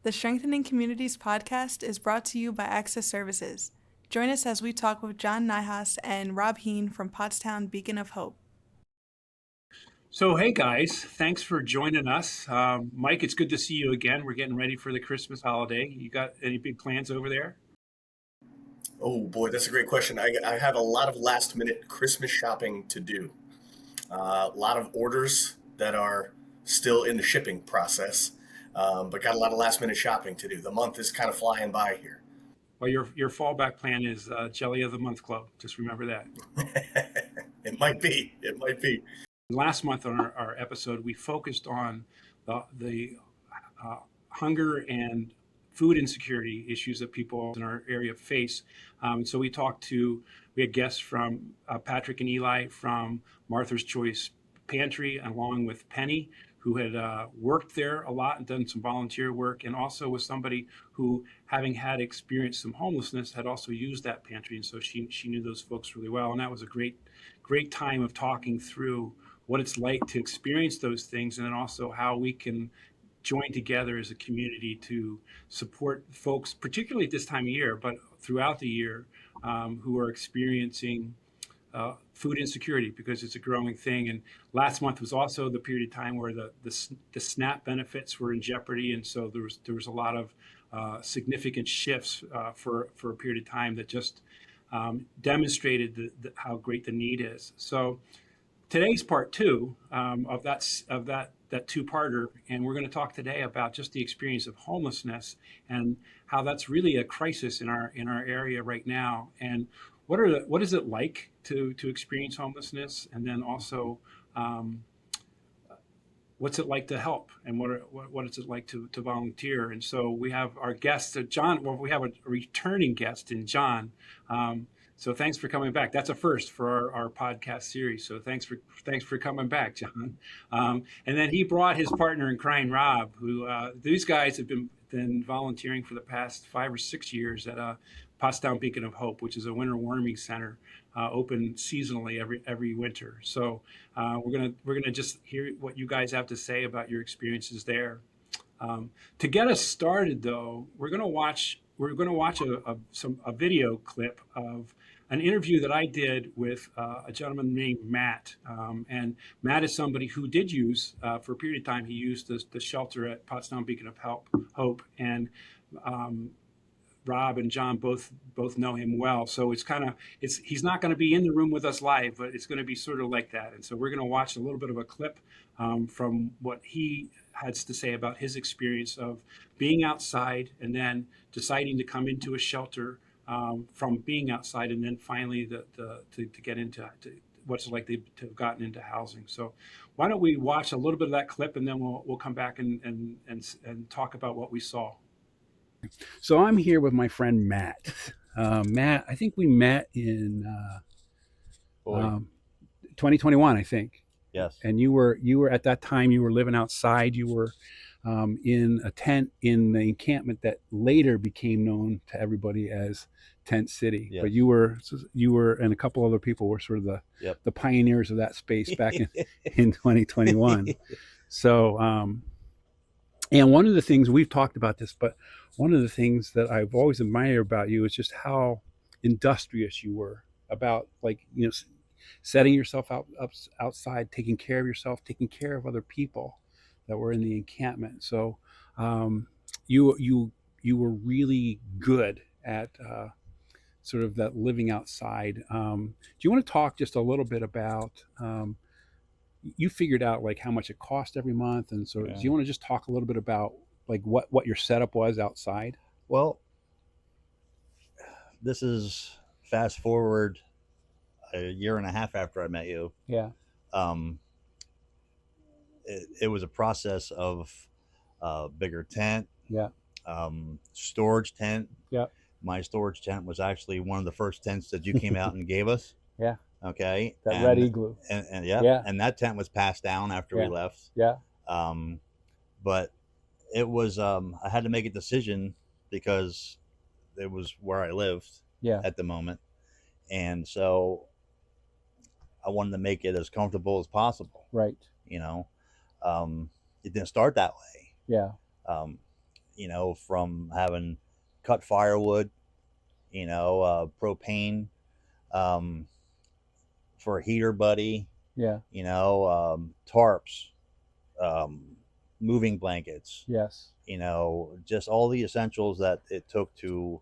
The Strengthening Communities podcast is brought to you by Access Services. Join us as we talk with John Niarhos and Rob Heayn from Pottstown Beacon of Hope. So, hey guys, thanks for joining us. Mike, it's good to see you again. We're getting ready for the Christmas holiday. You got any big plans over there? Oh boy, that's a great question. I have a lot of last minute Christmas shopping to do. A lot of orders that are still in the shipping process, but got a lot of last minute shopping to do. The month is kind of flying by here. Well, your fallback plan is Jelly of the Month Club. Just remember that. It might be. It might be. Last month on our episode, we focused on the hunger and food insecurity issues that people in our area face. So we had guests from Patrick and Eli from Martha's Choice Pantry, along with Penny, who had worked there a lot and done some volunteer work, and also was somebody who, having had experienced some homelessness, had also used that pantry, and so she knew those folks really well, and that was a great time of talking through what it's like to experience those things, and then also how we can join together as a community to support folks, particularly at this time of year, but throughout the year, who are experiencing food insecurity, because it's a growing thing. And last month was also the period of time where the SNAP benefits were in jeopardy, and so there was a lot of significant shifts for a period of time that just demonstrated how great the need is. So today's part two of that two-parter, and we're going to talk today about just the experience of homelessness and how that's really a crisis in our area right now, and what is it like to experience homelessness, and then also what's it like to help, and what is it like to volunteer. And so we have our guest, John. Well, we have a returning guest in John. So thanks for coming back. That's a first for our podcast series. So thanks for coming back, John. And then he brought his partner in crime, Rob, who these guys have been volunteering for the past 5 or 6 years at Pottstown Beacon of Hope, which is a winter warming center, open seasonally every winter. So we're gonna just hear what you guys have to say about your experiences there. To get us started, though, we're gonna watch a video clip of an interview that I did with a gentleman named Matt. And Matt is somebody who did use, for a period of time, he used the shelter at Pottstown Beacon of Hope. And Rob and John both know him well. So he's not going to be in the room with us live, but it's going to be sort of like that. And so we're going to watch a little bit of a clip from what he has to say about his experience of being outside and then deciding to come into a shelter, from being outside, and then finally to get into what's it like to have gotten into housing. So why don't we watch a little bit of that clip, and then we'll come back and talk about what we saw. So I'm here with my friend Matt. Matt, I think we met in 2021, I think. Yes. And you were at that time, you were living outside. You were in a tent in the encampment that later became known to everybody as Tent City. Yes. But you were and a couple other people were sort of the pioneers of that space back in 2021. So and one of the things we've talked about this, but one of the things that I've always admired about you is just how industrious you were about, like, setting yourself outside, taking care of yourself, taking care of other people that were in the encampment. So you were really good at sort of that living outside. Do you want to talk just a little bit about? You figured out like how much it cost every month, and so do you want to just talk a little bit about like what your setup was outside? Well, this is fast forward a year and a half after I met you. Yeah. It was a process of bigger tent. Yeah. Storage tent. Yeah. My storage tent was actually one of the first tents that you came out and gave us. Yeah. Okay. That red igloo. And yeah. And that tent was passed down after we left. Yeah. But it was, I had to make a decision because it was where I lived at the moment. And so I wanted to make it as comfortable as possible. Right. It didn't start that way. Yeah. from having cut firewood, propane, for a heater buddy, tarps, moving blankets, yes, just all the essentials that it took to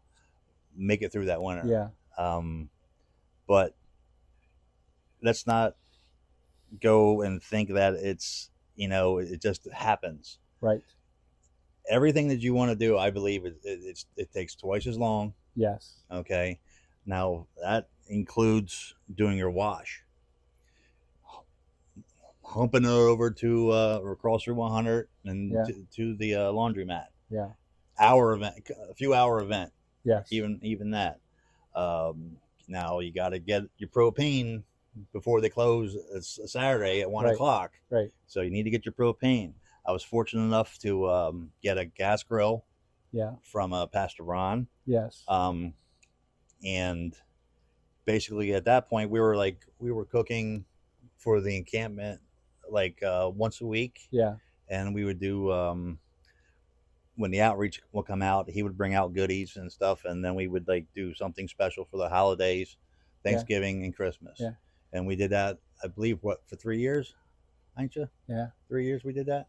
make it through that winter. yeah, But let's not go and think that it's, it just happens. right, Everything that you want to do, I believe it takes twice as long. yes, Okay. Now that includes doing your wash, humping it over to across Route 100 and to the laundromat. Yeah. A few hour event. Yes. Even that. Now you got to get your propane before they close. It's a Saturday at 1 o'clock. Right. So you need to get your propane. I was fortunate enough to get a gas grill. Yeah. From Pastor Ron. Yes. And basically at that point we were cooking for the encampment once a week. Yeah. And we would do when the outreach will come out, he would bring out goodies and stuff, and then we would do something special for the holidays, Thanksgiving and Christmas. Yeah. And we did that, I believe, for 3 years, ain't you? Yeah. 3 years we did that.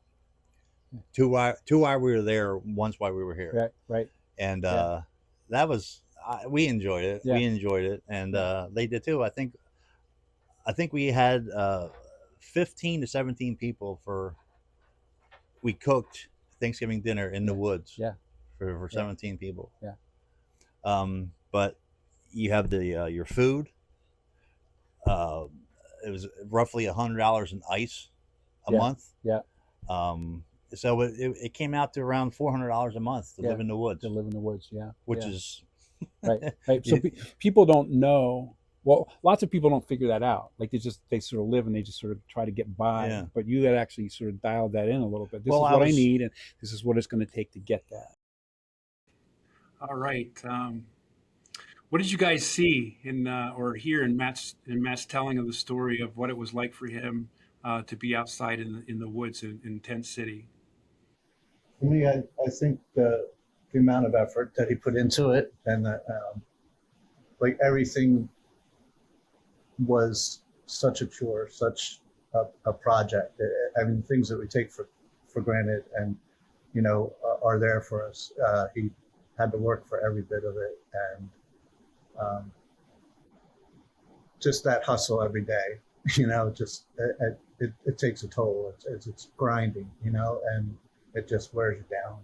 Two while we were there, once while we were here. Right. And that was we enjoyed it. Yeah. We enjoyed it, and they did too. I think we had 15 to 17 people we cooked Thanksgiving dinner in the woods. Yeah. For 17 people. Yeah. But you have your food. It was roughly $100 in ice a month. Yeah. So it came out to around $400 a month to live in the woods. To live in the woods, yeah. Which is right. So people don't know. Well, lots of people don't figure that out. They sort of live and they just sort of try to get by. Yeah. But you had actually sort of dialed that in a little bit. This is what I need, and this is what it's going to take to get that. All right. What did you guys see or hear in Matt's telling of the story of what it was like for him to be outside in the woods in Tent City? For me, I think the amount of effort that he put into it, and everything was such a chore, such a project. I mean, things that we take for granted and are there for us. He had to work for every bit of it, and just that hustle every day. It takes a toll. It's grinding, and it just wears you down.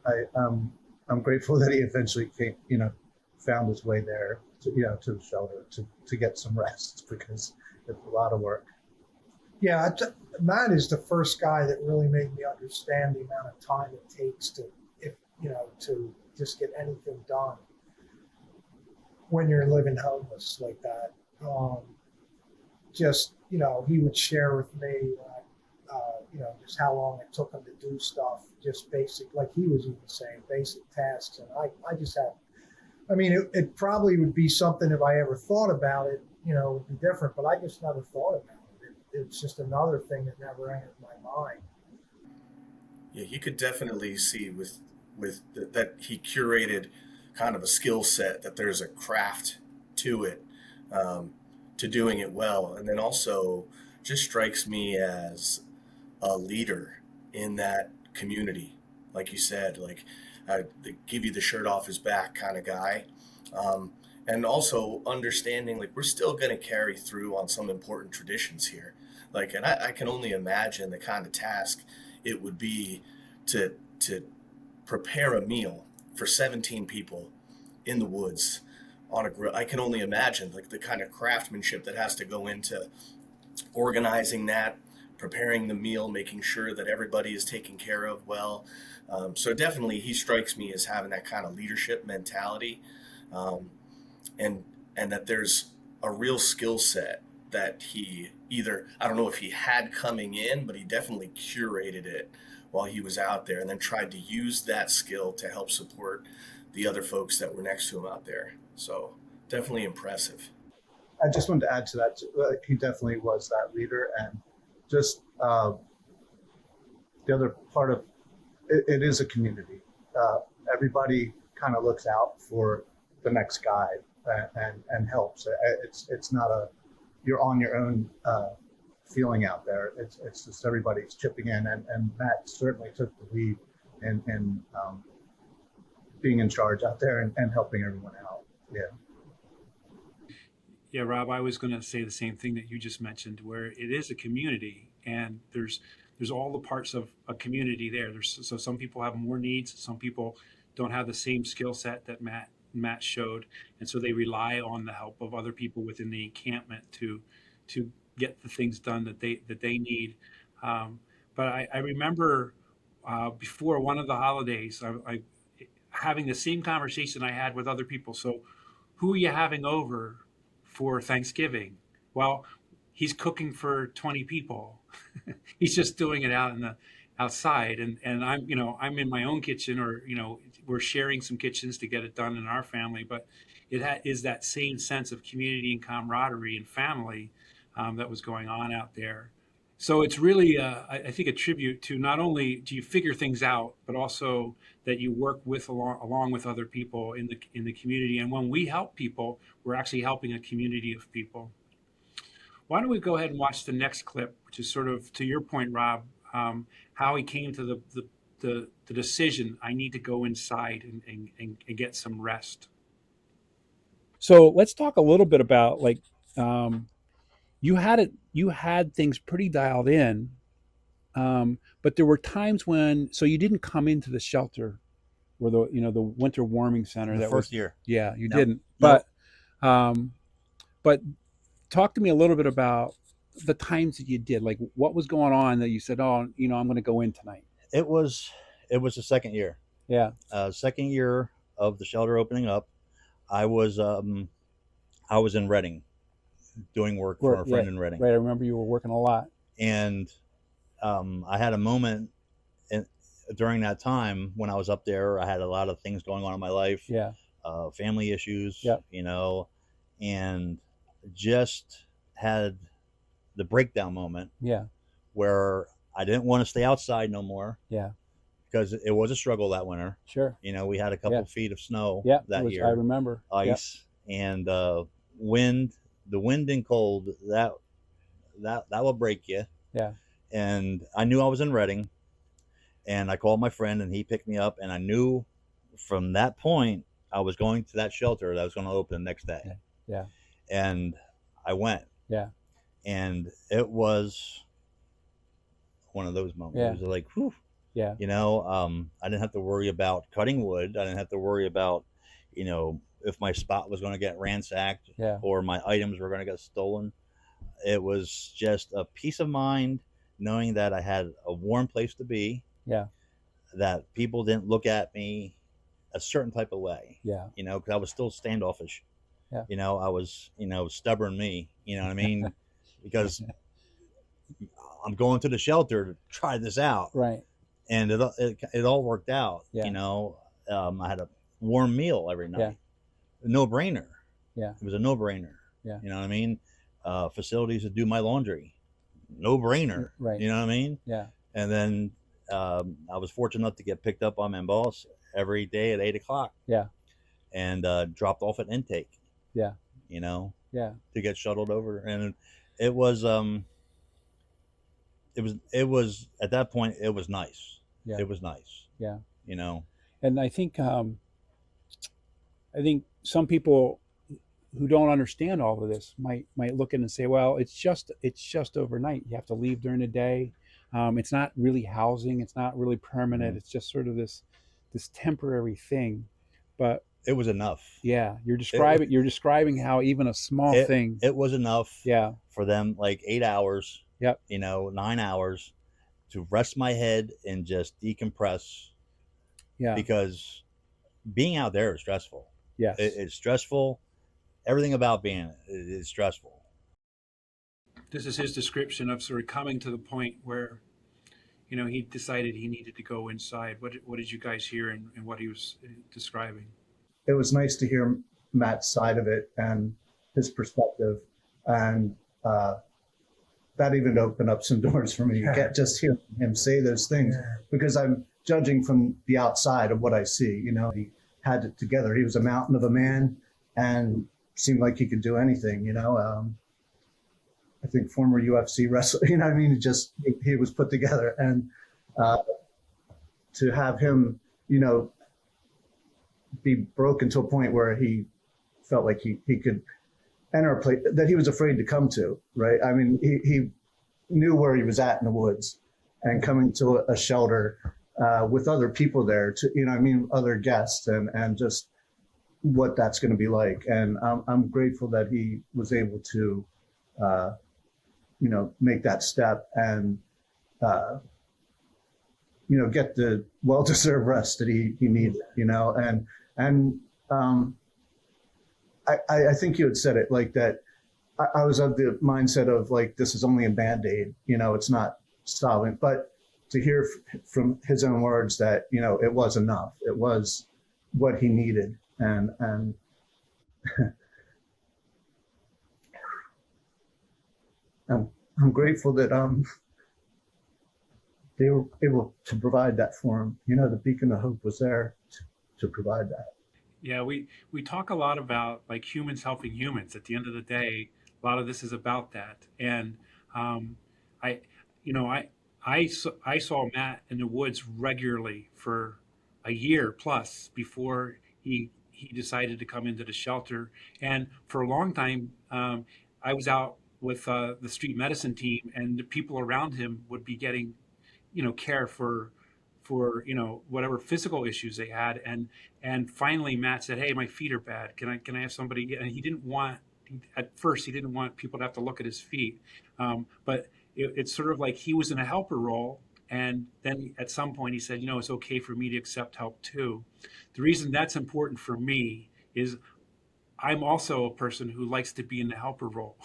And I'm grateful that he eventually came, found his way there to the shelter to get some rest, because it's a lot of work. Yeah, Matt is the first guy that really made me understand the amount of time it takes to just get anything done when you're living homeless like that. He would share with me, just how long it took him to do stuff, just basic, like he was even saying, basic tasks. And I just had, it probably would be something if I ever thought about it, it would be different, but I just never thought about it. It's just another thing that never entered my mind. Yeah, you could definitely see with that he curated kind of a skill set, that there's a craft to it, to doing it well. And then also just strikes me as a leader in that community. Like you said, give you the shirt off his back kind of guy. And also understanding, we're still going to carry through on some important traditions here. And I can only imagine the kind of task it would be to prepare a meal for 17 people in the woods on a grill. I can only imagine the kind of craftsmanship that has to go into organizing that, preparing the meal, making sure that everybody is taken care of well. So definitely he strikes me as having that kind of leadership mentality, and that there's a real skill set that he either, I don't know if he had coming in, but he definitely curated it while he was out there, and then tried to use that skill to help support the other folks that were next to him out there. So definitely impressive. I just wanted to add to that. He definitely was that leader, and just the other part of it is a community. Everybody kind of looks out for the next guy and helps. It's not you're on your own feeling out there. It's just everybody's chipping in, and Matt certainly took the lead in being in charge out there and helping everyone out. Yeah. Yeah, Rob, I was going to say the same thing that you just mentioned, where it is a community, and there's all the parts of a community there. So some people have more needs, some people don't have the same skill set that Matt showed, and so they rely on the help of other people within the encampment to get the things done that they need. But I remember before one of the holidays, I having the same conversation I had with other people. So, who are you having over for Thanksgiving? Well, he's cooking for 20 people. He's just doing it out in the outside, and I'm in my own kitchen, or we're sharing some kitchens to get it done in our family. But it is that same sense of community and camaraderie and family that was going on out there. So it's really, I think, a tribute to not only do you figure things out, but also that you work along with other people in the community. And when we help people, we're actually helping a community of people. Why don't we go ahead and watch the next clip, which is sort of to your point, Rob, how he came to the decision, I need to go inside and get some rest. So let's talk a little bit about you had things pretty dialed in, but there were times when, so you didn't come into the shelter or the winter warming center. The first year. Yeah, you Nope. didn't. Nope. But talk to me a little bit about the times that you did. Like, what was going on that you said, oh, I'm going to go in tonight? It was the second year. Yeah. Second year of the shelter opening up. I was in Reading, doing work for a friend in Reading. Right. I remember you were working a lot. And I had a moment during that time when I was up there. I had a lot of things going on in my life. Yeah. Family issues. Yep. And just had the breakdown moment. Yeah. Where I didn't want to stay outside no more. Yeah. Because it was a struggle that winter. Sure. We had a couple feet of snow that year. I remember. Ice and wind. The wind and cold, that will break you. Yeah. And I knew I was in Reading, and I called my friend, and he picked me up, and I knew from that point I was going to that shelter that was going to open the next day. Yeah. And I went. Yeah. And it was one of those moments. Yeah. It was like, whew. Yeah. I didn't have to worry about cutting wood. I didn't have to worry about, if my spot was going to get ransacked or my items were going to get stolen. It was just a peace of mind knowing that I had a warm place to be. Yeah. That people didn't look at me a certain type of way. Yeah. Because I was still standoffish. Yeah. I was, stubborn me, you know what I mean? Because I'm going to the shelter to try this out. Right. And it all worked out. Yeah. I had a warm meal every night. Yeah. A no-brainer. Yeah. It was a no-brainer. Yeah. You know what I mean? Facilities to do my laundry. No-brainer. Right. You know what I mean? Yeah. And then I was fortunate enough to get picked up by my boss every day at 8:00. Yeah. And dropped off at intake. Yeah. Yeah. To get shuttled over. And it was at that point, it was nice. Yeah. It was nice. Yeah. And I think some people who don't understand all of this might look at it and say, well, it's just overnight. You have to leave during the day. It's not really housing. It's not really permanent. Mm-hmm. It's just sort of this temporary thing. But it was enough. Yeah. You're describing how even a small thing. It was enough. Yeah. For them, like 8 hours. Yep. 9 hours to rest my head and just decompress. Yeah. Because being out there is stressful. Yes. It's stressful. Everything about being it is stressful. This is his description of sort of coming to the point where, he decided he needed to go inside. What did you guys hear in what he was describing? It was nice to hear Matt's side of it and his perspective. And that even opened up some doors for me. You can't just hear him say those things, because I'm judging from the outside of what I see. He had it together. He was a mountain of a man and seemed like he could do anything. I think former UFC wrestler. He was put together, and to have him, be broken to a point where he felt like he could enter a place that he was afraid to come to, right? I mean, he knew where he was at in the woods, and coming to a shelter with other people there, other guests, and just what that's going to be like. And I'm grateful that he was able to, make that step and, get the well-deserved rest that he needed, I think you had said it like that. I was of the mindset of like, this is only a Band-Aid, it's not solvent, but to hear from his own words that, it was enough. It was what he needed. And I'm grateful that they were able to provide that for him. The Beacon of Hope was there to provide that. Yeah, we talk a lot about like humans helping humans. At the end of the day, a lot of this is about that. And I saw Matt in the woods regularly for a year plus before he decided to come into the shelter. And for a long time, I was out with the street medicine team, and the people around him would be getting, care for whatever physical issues they had. And finally Matt said, "Hey, my feet are bad. Can I have somebody?" And at first he didn't want people to have to look at his feet. But it's sort of like he was in a helper role. And then at some point he said, it's okay for me to accept help too. The reason that's important for me is I'm also a person who likes to be in the helper role,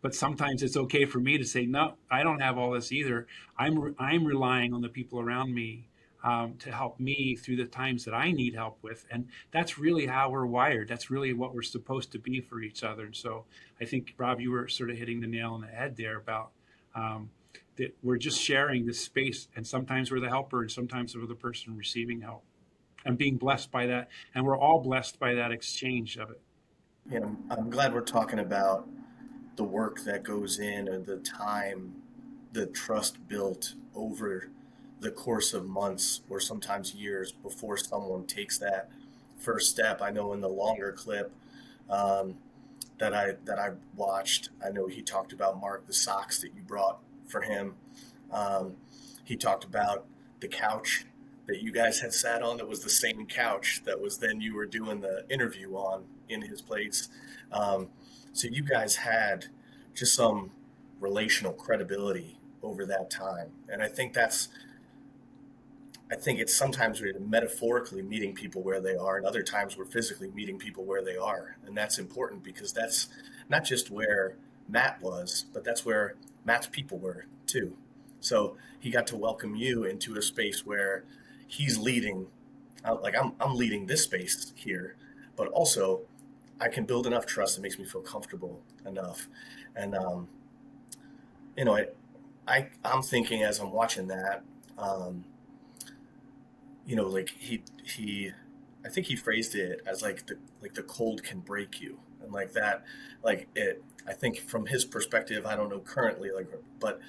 but sometimes it's okay for me to say, no, I don't have all this either. I'm relying on the people around me to help me through the times that I need help with. And that's really how we're wired. That's really what we're supposed to be for each other. And so I think, Rob, you were sort of hitting the nail on the head there about that we're just sharing this space, and sometimes we're the helper and sometimes we're the person receiving help, and being blessed by that. And we're all blessed by that exchange of it. I'm glad we're talking about the work that goes in, and the time, the trust built over the course of months or sometimes years before someone takes that first step. I know in the longer clip that I watched, I know he talked about, Mark, the socks that you brought for him. He talked about the couch that you guys had sat on, that was the same couch that was then you were doing the interview on in his place. So you guys had just some relational credibility over that time. And I think it's sometimes we're metaphorically meeting people where they are, and other times we're physically meeting people where they are. And that's important, because that's not just where Matt was, but that's where Matt's people were too. So he got to welcome you into a space where he's leading, like I'm leading this space here, but also I can build enough trust that makes me feel comfortable enough. And, I'm thinking as I'm watching that, like I think he phrased it as like the cold can break you, and like that, like it, I think from his perspective, I don't know currently, but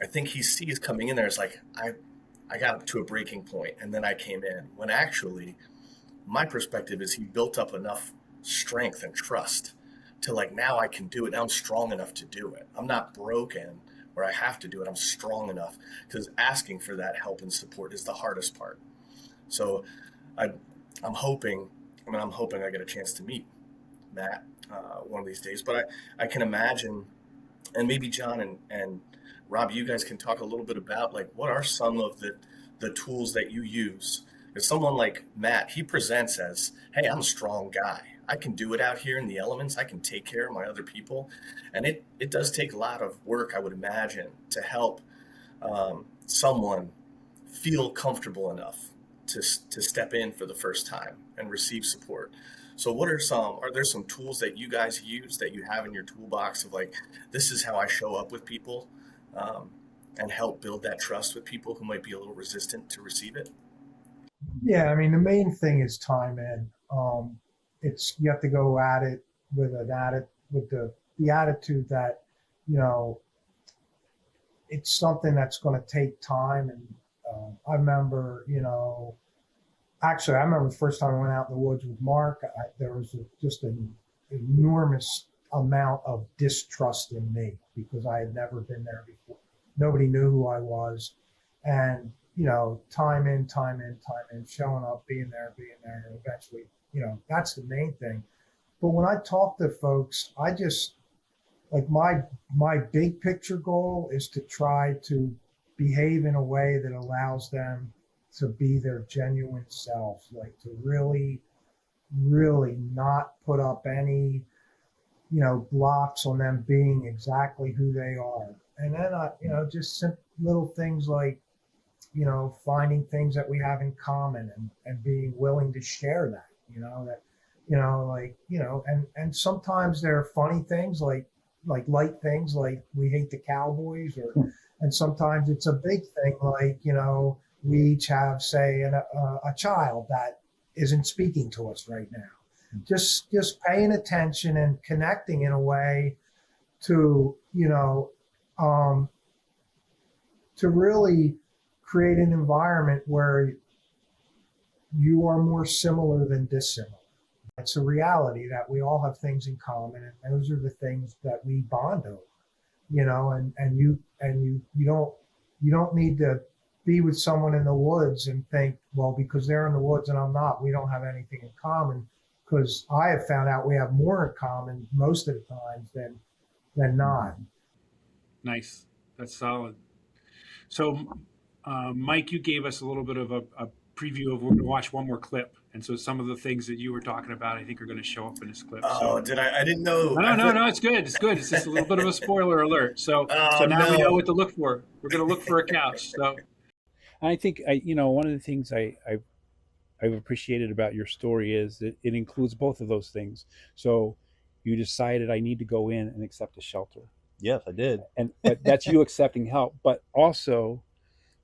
I think he sees coming in there as like, I got to a breaking point and then I came in, when actually my perspective is he built up enough strength and trust to like, now I can do it. Now I'm strong enough to do it. I'm not broken where I have to do it. I'm strong enough, because asking for that help and support is the hardest part. So I'm hoping I get a chance to meet Matt one of these days, but I can imagine, and maybe John and Rob, you guys can talk a little bit about like, what are some of the tools that you use? If someone like Matt, he presents as, hey, I'm a strong guy. I can do it out here in the elements. I can take care of my other people. And it does take a lot of work, I would imagine, to help someone feel comfortable enough to step in for the first time and receive support. So are there some tools that you guys use that you have in your toolbox of like, this is how I show up with people and help build that trust with people who might be a little resistant to receive it? Yeah, I mean, the main thing is time in. It's you have to go at it with the attitude that, you know, it's something that's going to take time. And I remember, you know, actually, I remember the first time I went out in the woods with Mark, there was just an enormous amount of distrust in me because I had never been there before. Nobody knew who I was. And, you know, time in, showing up, being there, and eventually, you know, that's the main thing. But when I talk to folks, I just, like my big picture goal is to try to behave in a way that allows them to be their genuine selves, like to really, really not put up any, you know, blocks on them being exactly who they are. And then, you know, just little things like, you know, finding things that we have in common and being willing to share that, you know, that, you know, like, you know, and sometimes there are funny things like light things like we hate the Cowboys, or and sometimes it's a big thing like, you know, we each have, say, a child that isn't speaking to us right now. Just paying attention and connecting in a way to, you know, to really create an environment where you are more similar than dissimilar. It's a reality that we all have things in common, and those are the things that we bond over, you know, and you don't need to be with someone in the woods and think, well, because they're in the woods and I'm not, we don't have anything in common, because I have found out we have more in common most of the times than not. Nice. That's solid. So, Mike, you gave us a little bit of a preview of, we're going to watch one more clip. And so some of the things that you were talking about, I think, are going to show up in this clip. Oh, so, I didn't know. No, it's good. It's good. It's just a little bit of a spoiler alert. So, so now we know what to look for. We're going to look for a couch. So, I think, you know, one of the things I've appreciated about your story is that it includes both of those things. So you decided I need to go in and accept a shelter. Yes, I did. But that's you accepting help. But also,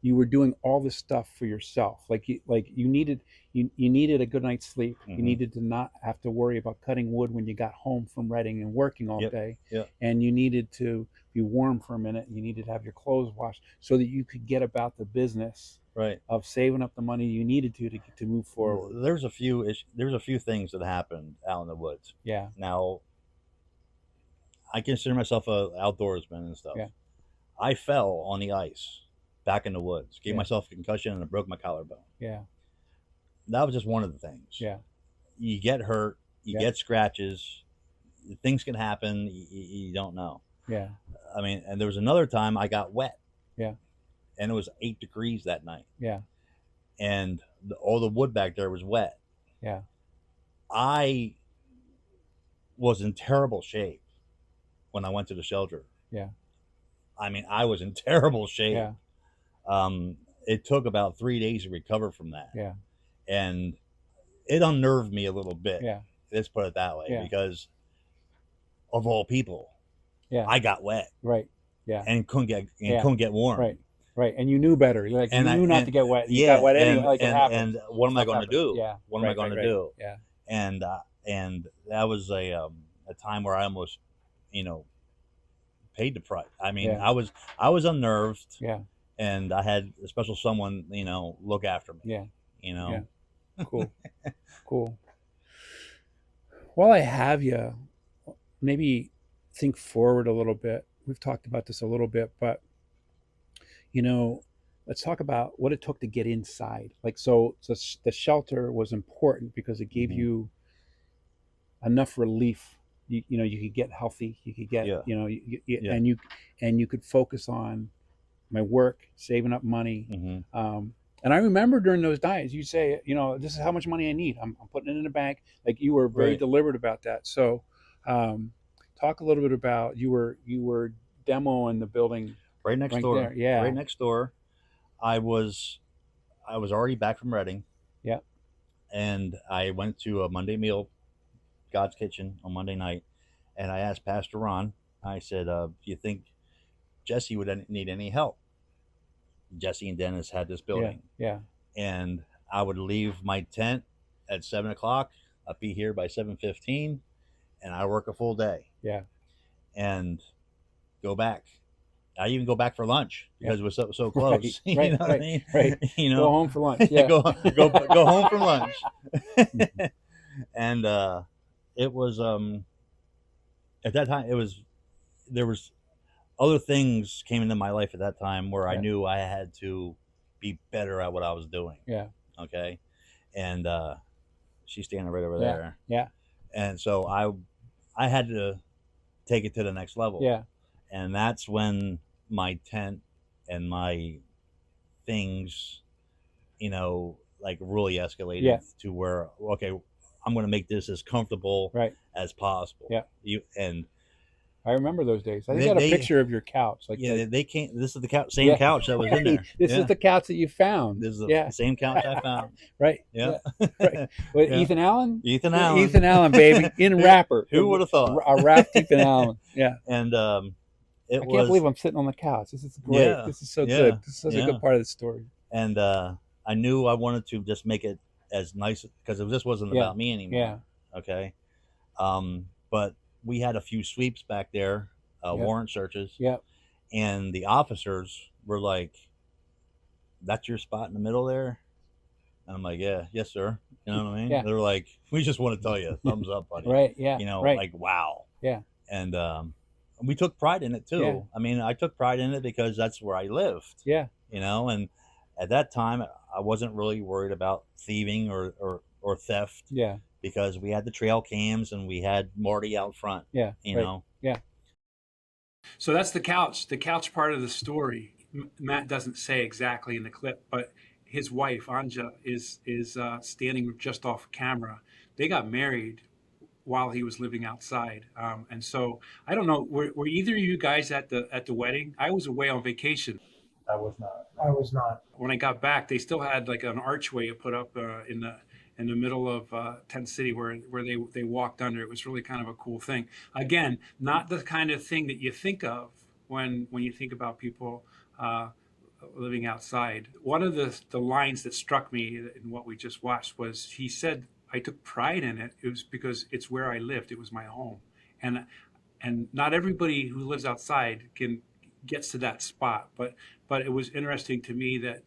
you were doing all this stuff for yourself. Like you needed a good night's sleep. Mm-hmm. You needed to not have to worry about cutting wood when you got home from Reading and working all day. Yep. And you needed to be warm for a minute. You needed to have your clothes washed so that you could get about the business of saving up the money you needed to move forward. There's a few things that happened out in the woods. Yeah. Now, I consider myself a outdoorsman and stuff. Yeah. I fell on the ice back in the woods, gave myself a concussion, and I broke my collarbone. Yeah. That was just one of the things. Yeah. You get hurt, you get scratches, things can happen, you don't know. Yeah. I mean, and there was another time I got wet. Yeah. And it was 8 degrees that night. Yeah. And all the wood back there was wet. Yeah. I was in terrible shape when I went to the shelter. Yeah. I mean, I was in terrible shape. Yeah. It took about 3 days to recover from that. Yeah. And it unnerved me a little bit. Yeah. Let's put it that way. Yeah. Because of all people, I got wet. Right. Yeah. And couldn't get warm. Right. Right. And you knew better. Like, you knew not to get wet. You got wet anyway. Like, it happened. And what am I going to do? Yeah. What am I going to do? Yeah. And that was a time where I almost, you know, paid the price. I mean, I was unnerved. Yeah. And I had a special someone, you know, look after me. Yeah. You know. Yeah. Cool. Cool. While I have you, maybe think forward a little bit. We've talked about this a little bit, but, you know, let's talk about what it took to get inside. Like, so the shelter was important because it gave you enough relief. You know, you could get healthy. You could get, you know, and you could focus on my work, saving up money. Mm-hmm. And I remember during those days, you say, you know, this is how much money I need. I'm putting it in the bank. Like, you were very deliberate about that. So, talk a little bit about you were demoing the building right next door. There. Yeah, right next door. I was already back from Reading. Yeah, and I went to a Monday meal, God's Kitchen, on Monday night, and I asked Pastor Ron. I said, "Do you think Jesse would need any help?" Jesse and Dennis had this building. Yeah. And I would leave my tent at 7:00. I'd be here by 7:15, and I work a full day. Yeah. And go back. I even go back for lunch because we're so close. Right, You know what I mean? You know, go home for lunch. Yeah. go home for lunch. And it was at that time there was other things came into my life at that time where I knew I had to be better at what I was doing. Yeah. Okay. And she's standing right over there. Yeah. And so I had to take it to the next level. Yeah. And that's when my tent and my things, like really escalated to where, okay, I'm going to make this as comfortable as possible. Yeah. And I remember those days. I think I got a picture of your couch. They came. This is the same couch that was in there. This is the couch that you found. This is the same couch I found. Right. Yeah. Right. What, Ethan Allen? Ethan Allen. Ethan Allen, baby, in wrapper. Who would have thought? A wrapped Ethan Allen. Yeah. And I can't believe I'm sitting on the couch. This is great. Yeah, this is so good. This is such a good part of the story. And I knew I wanted to just make it as nice because this wasn't about me anymore. Yeah. Okay. But we had a few sweeps back there, warrant searches. Yeah. And the officers were like, "That's your spot in the middle there?" And I'm like, "Yes, sir." You know what I mean? Yeah. They were like, "We just want to tell you, thumbs up, buddy." Right. Yeah. Like, wow. Yeah. And we took pride in it too. Yeah. I mean, I took pride in it because that's where I lived. Yeah. And at that time, I wasn't really worried about thieving or theft. Yeah. Because we had the trail cams and we had Marty out front. Yeah. You know. Yeah. So that's the couch. The couch part of the story. Matt doesn't say exactly in the clip, but his wife Anja is standing just off camera. They got married while he was living outside, and so I don't know. Were either of you guys at the wedding? I was away on vacation. I was not. I was not. When I got back, they still had like an archway put up in the middle of Tent City where they walked under. It was really kind of a cool thing. Again, not the kind of thing that you think of when you think about people living outside. One of the lines that struck me in what we just watched was he said, "I took pride in it. It was because it's where I lived. It was my home." And not everybody who lives outside gets to that spot, but it was interesting to me that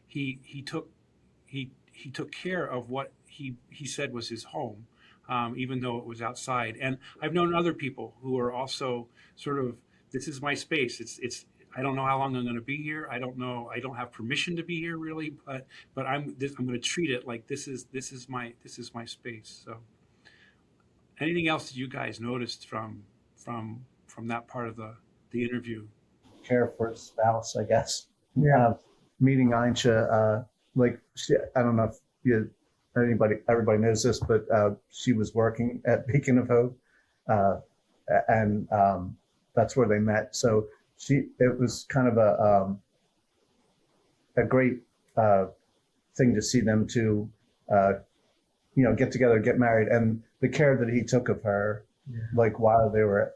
he took care of what he said was his home, even though it was outside. And I've known other people who are also sort of, this is my space. It's I don't know how long I'm going to be here. I don't know. I don't have permission to be here really, but I'm going to treat it like this is my space. So, anything else that you guys noticed from that part of the interview? Care for his spouse, I guess. Yeah. Meeting Aincha, I don't know if everybody knows this, but she was working at Beacon of Hope, and that's where they met. So it was kind of a great thing to see them two, get together, get married, and the care that he took of her, like while they were,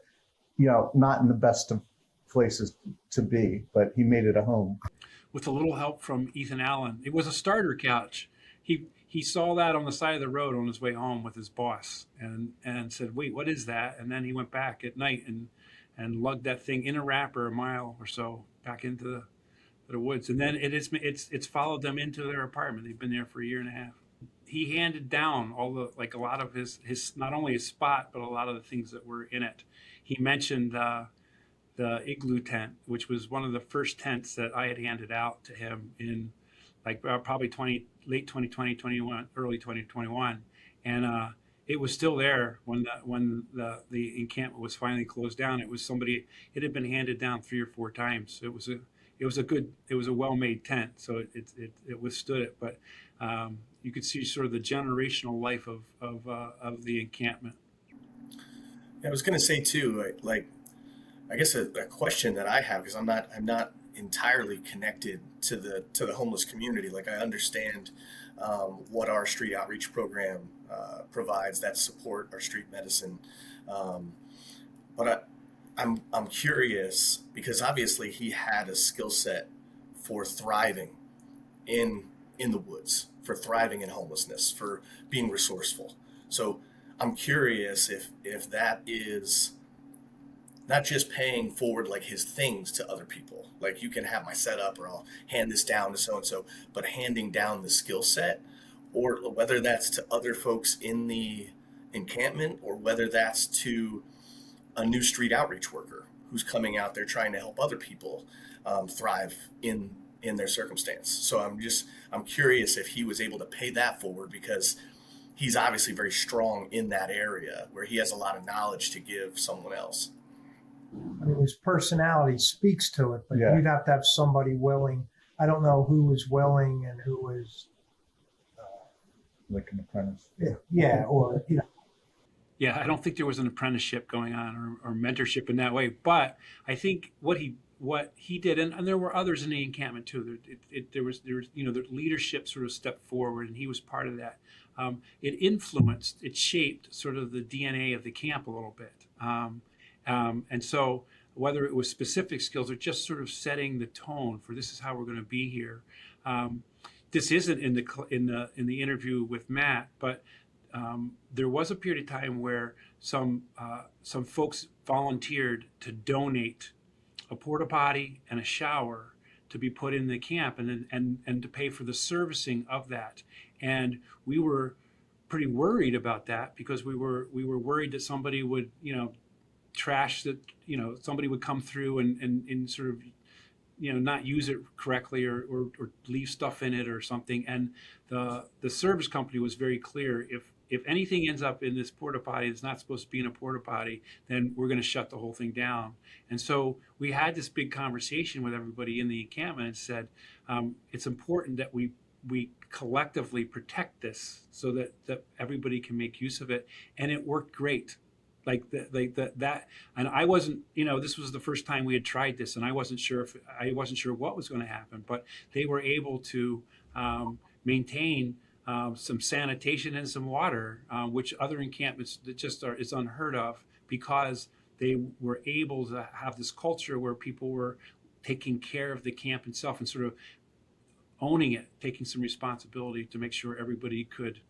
not in the best of places to be, but he made it a home. With a little help from Ethan Allen. It was a starter couch. He saw that on the side of the road on his way home with his boss and said, "Wait, what is that?" And then he went back at night and lugged that thing in a wrapper a mile or so back into the woods. And then it's followed them into their apartment. They've been there for a year and a half. He handed down a lot of his not only his spot, but a lot of the things that were in it. He mentioned the igloo tent, which was one of the first tents that I had handed out to him in probably late 2020, 21, early 2021. And it was still there when the encampment was finally closed down. It had been handed down 3 or 4 times. It was a well-made tent, so it withstood it. But you could see sort of the generational life of the encampment. I was going to say too, I guess a question that I have, because I'm not entirely connected to the homeless community. Like, I understand what our street outreach program provides, that support our street medicine, but I'm curious because obviously he had a skill set for thriving in the woods, for thriving in homelessness, for being resourceful. So I'm curious if that is not just paying forward like his things to other people, like you can have my setup or I'll hand this down to so and so, but handing down the skill set, or whether that's to other folks in the encampment, or whether that's to a new street outreach worker who's coming out there trying to help other people thrive in their circumstance. So I'm curious if he was able to pay that forward, because he's obviously very strong in that area where he has a lot of knowledge to give someone else. I mean, his personality speaks to it, but Yeah. you'd have to have somebody willing. I don't know who was willing and who was, Like an apprentice. yeah, or, you know. Yeah, I don't think there was an apprenticeship going on or mentorship in that way. But I think what he did, and there were others in the encampment too. There was the leadership sort of stepped forward, and he was part of that. It shaped sort of the DNA of the camp a little bit. And so whether it was specific skills or just sort of setting the tone for this is how we're going to be here. This isn't in the interview with Matt, but there was a period of time where some folks volunteered to donate a porta potty and a shower to be put in the camp, and to pay for the servicing of that. And we were pretty worried about that, because we were worried that somebody would trash that, somebody would come through and sort of not use it correctly or leave stuff in it or something. And the service company was very clear, if anything ends up in this porta potty that's not supposed to be in a porta potty, then we're going to shut the whole thing down. And so we had this big conversation with everybody in the encampment and said, it's important that we collectively protect this so that everybody can make use of it. And it worked great. That, and I wasn't, this was the first time we had tried this, and I wasn't sure what was going to happen, but they were able to maintain some sanitation and some water, which other encampments that is unheard of, because they were able to have this culture where people were taking care of the camp itself and sort of owning it, taking some responsibility to make sure everybody could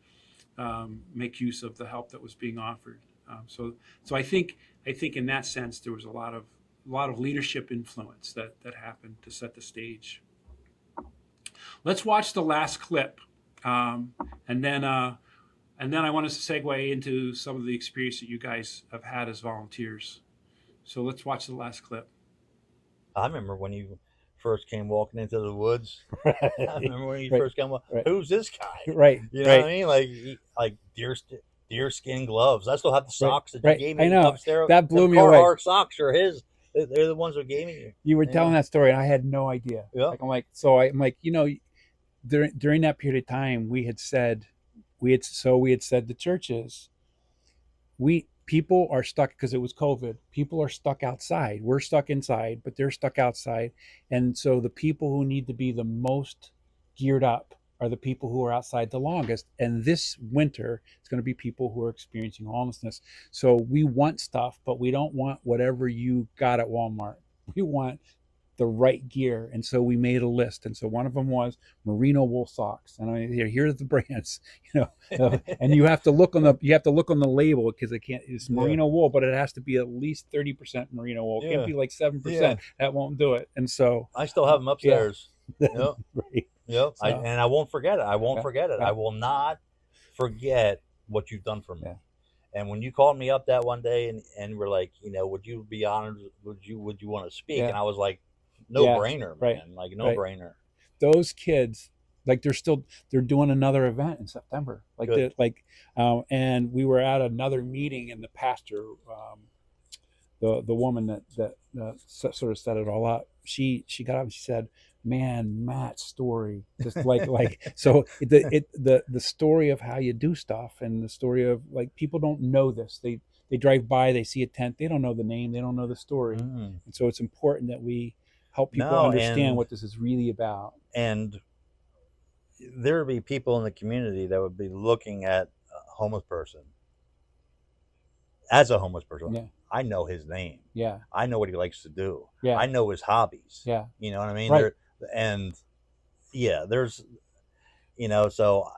make use of the help that was being offered. So I think in that sense there was a lot of leadership influence that happened to set the stage. Let's watch the last clip, and then I want us to segue into some of the experience that you guys have had as volunteers. So let's watch the last clip. I remember when you first came walking into the woods. Right. I remember when you Right. first came. Right. Who's this guy? Right. You know right. what I mean? Like deerskin gloves. I still have the socks that you Right. gave me I know. upstairs. That blew Them me away. Carhartt socks are his. They're the ones that gave me. You were Yeah. telling that story, and I had no idea. Yeah. I'm like, during that period of time, we had said to churches, people are stuck because it was COVID. People are stuck outside. We're stuck inside, but they're stuck outside. And so the people who need to be the most geared up are the people who are outside the longest. And this winter, it's going to be people who are experiencing homelessness. So we want stuff, but we don't want whatever you got at Walmart. We want the right gear. And so we made a list. And so one of them was merino wool socks. And I mean, here's the brands, and you have to look on the label, because it's merino wool, but it has to be at least 30% merino wool. It can't be like 7%. Yeah. That won't do it. And so I still have them upstairs. Yep. right. Yep. So- And I won't forget it. I won't forget it. Yeah. I will not forget what you've done for me. Yeah. And when you called me up that one day and were like, would you be honored? Would you want to speak? Yeah. And I was like, no brainer, Right. man. Like no Right. brainer. Those kids, like they're doing another event in September. Good. And we were at another meeting, and the pastor, the woman that sort of set it all up, she got up and she said, "Man, Matt's story, just so the story of how you do stuff, and the story of people don't know this. They drive by, they see a tent, they don't know the name, they don't know the story, and so it's important that we help people understand what this is really about." And there would be people in the community that would be looking at a homeless person as a homeless person. Yeah. I know his name. Yeah. I know what he likes to do. Yeah. I know his hobbies. Yeah. You know what I mean? Right. And yeah, there's, so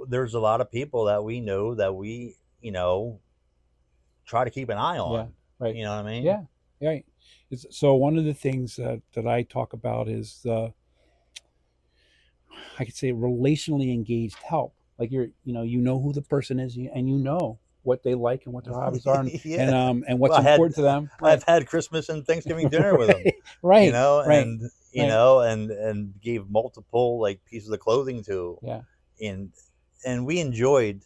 there's a lot of people that we know that we, try to keep an eye on. Yeah, right. You know what I mean? Yeah, right. So one of the things that I talk about is I could say relationally engaged help. Like you know who the person is, and you know what they like and what their hobbies are, Yeah. and what's Well, important to them. Right. I've had Christmas and Thanksgiving dinner with them, Right. Right. and Right. and gave multiple like pieces of clothing to, Yeah. and we enjoyed,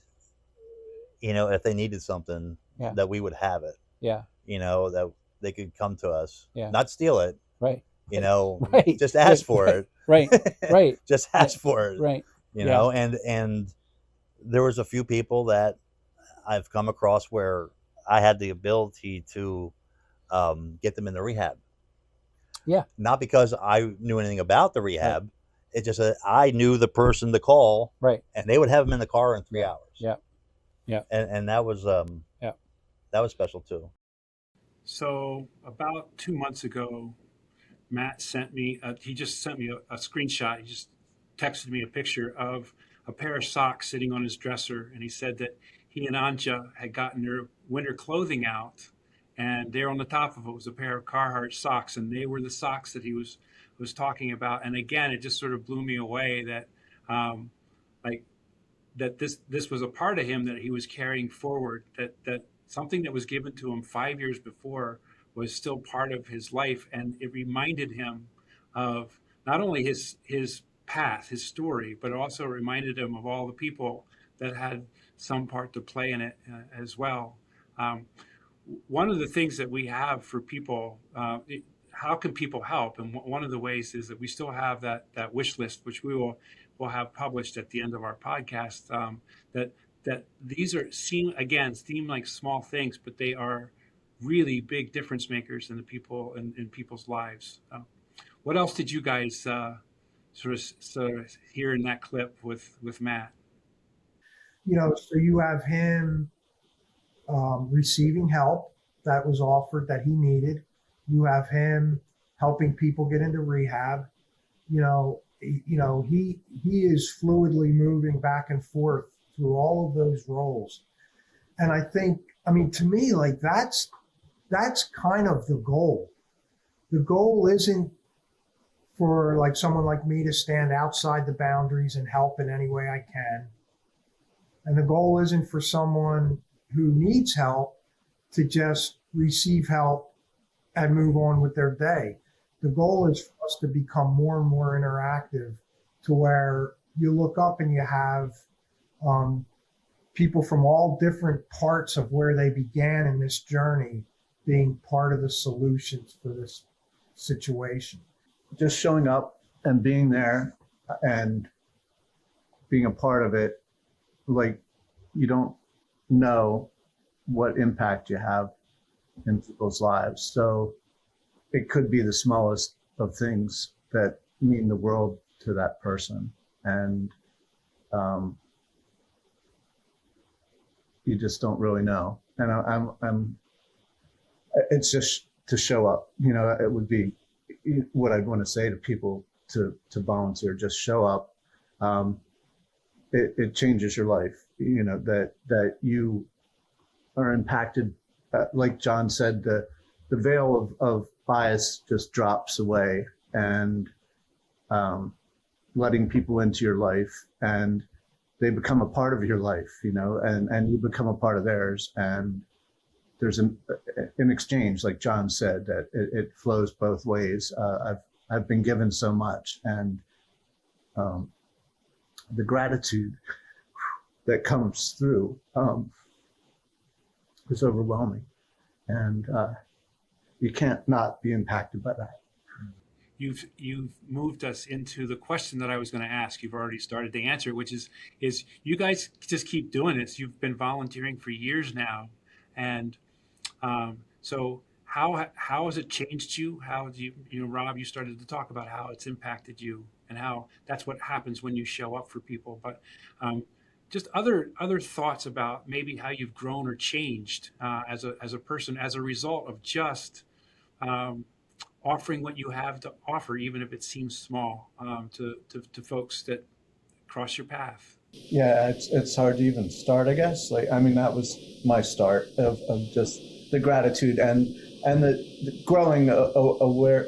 if they needed something, Yeah. that we would have it, Yeah. that they could come to us, Yeah. not steal it, Right. right. Just ask Right. for it, Right. Right. just ask for it, Right. and there was a few people that I've come across where I had the ability to get them in the rehab. Yeah. Not because I knew anything about the rehab. Right. It's just that I knew the person to call. Right. And they would have them in the car in 3 hours. Yeah. Yeah. And that was that was special too. So about 2 months ago, Matt sent me. He just sent me a screenshot. He just texted me a picture of a pair of socks sitting on his dresser, and he said that he and Anja had gotten their winter clothing out, and there on the top of it was a pair of Carhartt socks, and they were the socks that he was talking about. And again, it just sort of blew me away that like that this was a part of him that he was carrying forward, that something that was given to him 5 years before was still part of his life, and it reminded him of not only his path, his story, but also reminded him of all the people that had some part to play in it as well. One of the things that we have for people, how can people help? And one of the ways is that we still have that wish list, which we will have published at the end of our podcast. That these seem like small things, but they are really big difference makers in the people in people's lives. What else did you guys sort of hear in that clip with Matt? So you have him receiving help that was offered that he needed. You have him helping people get into rehab. He is fluidly moving back and forth through all of those roles. And I think, to me, like that's kind of the goal. The goal isn't for like someone like me to stand outside the boundaries and help in any way I can. And the goal isn't for someone who needs help to just receive help and move on with their day. The goal is for us to become more and more interactive to where you look up and you have people from all different parts of where they began in this journey being part of the solutions for this situation. Just showing up and being there and being a part of it, like you don't know what impact you have in people's lives. So it could be the smallest of things that mean the world to that person. And you just don't really know. And it's just to show up, it would be what I'd want to say to people to volunteer, just show up. It changes your life, that you are impacted. Like John said, the veil of bias just drops away, and letting people into your life, and they become a part of your life, and you become a part of theirs. And there's an exchange, like John said, that it flows both ways. I've been given so much, and the gratitude that comes through is overwhelming, and you can't not be impacted by that. You've moved us into the question that I was going to ask. You've already started to answer it, which is you guys just keep doing this. You've been volunteering for years now, and so how has it changed you? How do you, Rob, you started to talk about how it's impacted you and how that's what happens when you show up for people. But just other thoughts about maybe how you've grown or changed as a person as a result of just offering what you have to offer, even if it seems small, to folks that cross your path. Yeah, it's hard to even start, I guess. Like, I mean, that was my start of just the gratitude and the growing aware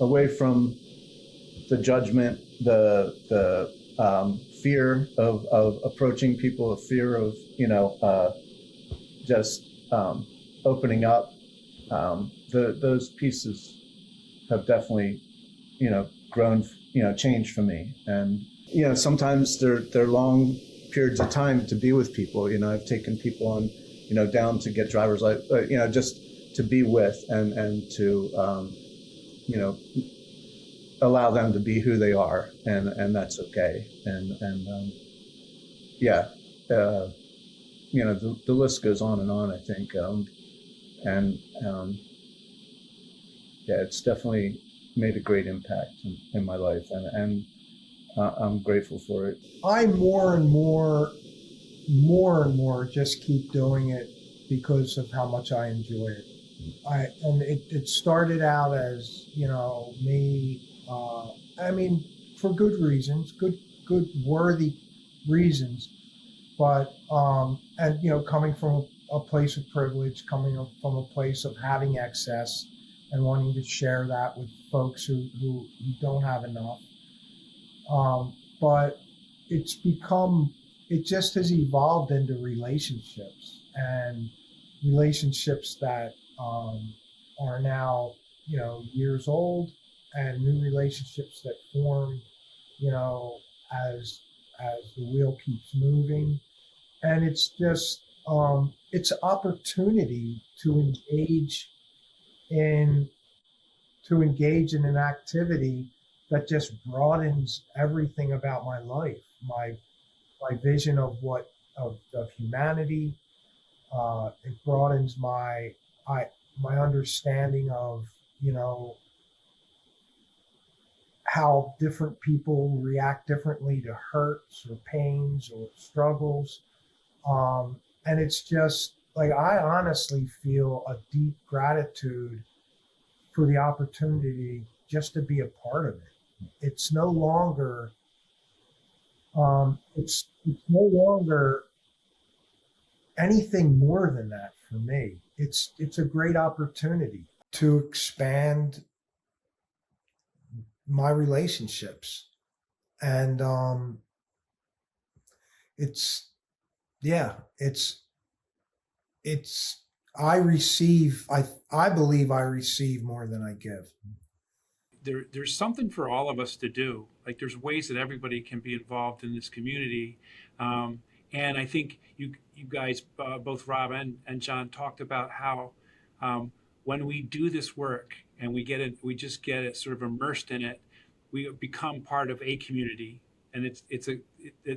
away from the judgment, the fear of approaching people, the fear of just opening up. Those pieces have definitely grown, changed for me. And sometimes they're long periods of time to be with people. I've taken people on down to get driver's license, just to be with and to allow them to be who they are, and that's okay. And the list goes on and on, I think. It's definitely made a great impact in my life, and I'm grateful for it. I more and more just keep doing it because of how much I enjoy it. It started out as me. I mean, for good reasons, good worthy reasons, but coming from a place of privilege, coming from a place of having excess and wanting to share that with folks who don't have enough. But it just has evolved into relationships, and relationships that are now, years old, and new relationships that form, as the wheel keeps moving. And it's just, it's opportunity to engage in an activity that just broadens everything about my life, my vision of humanity. It broadens my understanding of how different people react differently to hurts or pains or struggles, and it's just like, I honestly feel a deep gratitude for the opportunity just to be a part of it. It's no longer it's no longer anything more than that for me. It's a great opportunity to expand my relationships, and I believe I receive more than I give. There's something for all of us to do. Like, there's ways that everybody can be involved in this community. And I think you guys, both Rob and John, talked about how when we do this work and we just get it sort of immersed in it, we become part of a community, and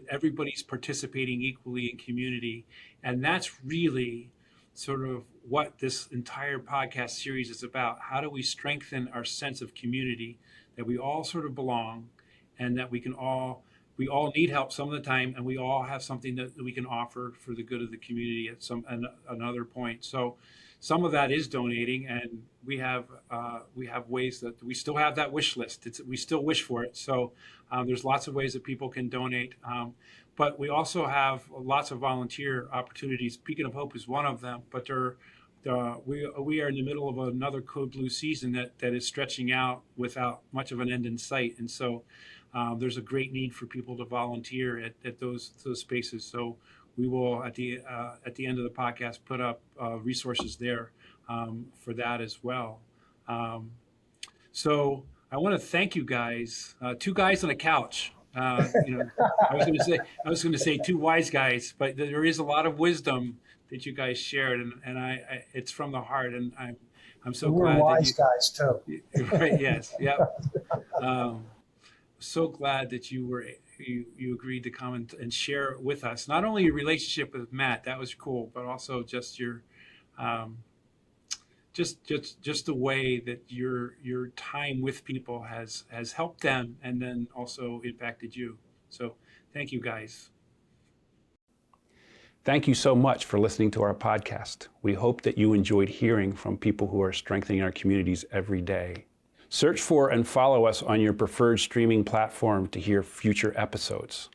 everybody's participating equally in community. And that's really sort of what this entire podcast series is about. How do we strengthen our sense of community, that we all sort of belong, and that we all need help some of the time, and we all have something that we can offer for the good of the community at another point. So some of that is donating, and we have ways that we still have that wish list. We still wish for it. So there's lots of ways that people can donate. But we also have lots of volunteer opportunities. Beacon of Hope is one of them, but we are in the middle of another Code Blue season that is stretching out without much of an end in sight. And so there's a great need for people to volunteer at those spaces. So we will, at the end of the podcast, put up resources there for that as well. So I want to thank you guys, two guys on a couch. I was going to say two wise guys, but there is a lot of wisdom that you guys shared, and I it's from the heart, and I'm so glad. We're wise guys too. Right? Yes. Yeah. So glad that you agreed to come and share with us not only your relationship with Matt, that was cool, but also just your just the way that your time with people has helped them and then also impacted you. So thank you, guys. Thank you so much for listening to our podcast. We hope that you enjoyed hearing from people who are strengthening our communities every day. Search for and follow us on your preferred streaming platform to hear future episodes.